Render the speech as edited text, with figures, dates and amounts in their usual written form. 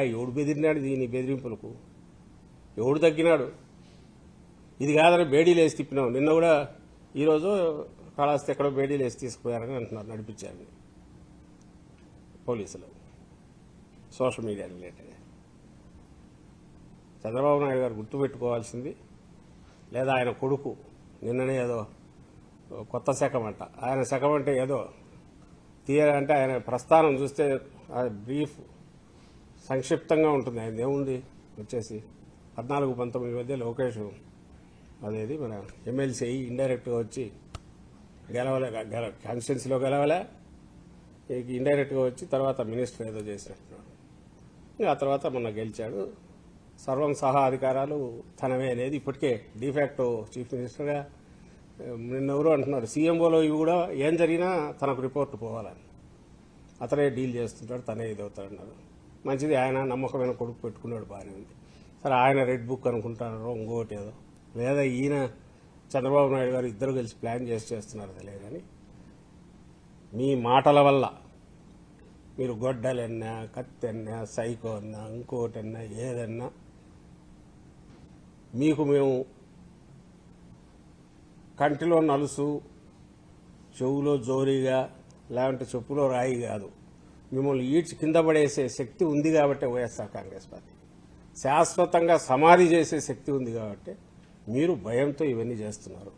ఎవడు బెదిరినాడు దీని బెదిరింపులకు? ఎవడు తగ్గినాడు? ఇది కాదని బేడీలు వేసి తిప్పినాం. నిన్న కూడా ఈరోజు కాళహస్తి ఎక్కడో బేడీలు వేసి తీసుకుపోయారని అంటున్నారు, నడిపించారని పోలీసులు social media related. Chandrababu Naidu గారు గుర్తుపెట్టుకోవాల్సింది, లేదా ఆయన కొడుకు నిన్ననే ఏదో కొత్త శకం అంట, ఆయన శకం అంటే ఏదో తీయాలంటే ఆయన ప్రస్థానం చూస్తే బ్రీఫ్ సంక్షిప్తంగా ఉంటుంది. ఆయన ఏముంది వచ్చేసి 14-19 మధ్య లోకేష్ అదేది మన ఎమ్మెల్సీ ఇండైరెక్ట్గా వచ్చి గెలవలే, కాన్స్టిట్యున్సీలో గెలవలే, ఇండైరెక్ట్గా వచ్చి తర్వాత మినిస్టర్ ఏదో చేసినట్టున్నాడు. ఆ తర్వాత మొన్న గెలిచాడు. సర్వం సహా అధికారాలు తనవే అనేది ఇప్పటికే డిఫాక్టో చీఫ్ మినిస్టర్గా. నిన్నెవరో అంటున్నారు సీఎంఓలో ఇవి కూడా ఏం జరిగినా తనకు రిపోర్ట్ పోవాలని, అతనే డీల్ చేస్తుంటాడు, తనే ఇదవుతాడన్నారు. మంచిది, ఆయన నమ్మకమైన కొడుకు పెట్టుకున్నాడు, బాగానే ఉంది. సరే ఆయన రెడ్ బుక్ అనుకుంటారో ఇంకోటి ఏదో, లేదా ఈయన చంద్రబాబు నాయుడు గారు ఇద్దరు కలిసి ప్లాన్ చేస్తున్నారు తెలియదు. కానీ మీ మాటల వల్ల మీరు గొడ్డలన్నా, కత్తెన్నా, సైకో అన్నా, ఇంకోటన్నా, ఏదన్నా మీకు మేము కంటిలో నలుసు, చెవులో జోరీగా, లేదంటే చెప్పులో రాయి కాదు, మిమ్మల్ని ఈడ్చి కింద పడేసే శక్తి ఉంది కాబట్టి వైఎస్ఆర్ కాంగ్రెస్ పార్టీ శాశ్వతంగా సమాధి చేసే శక్తి ఉంది కాబట్టి మీరు భయంతో ఇవన్నీ చేస్తున్నారు.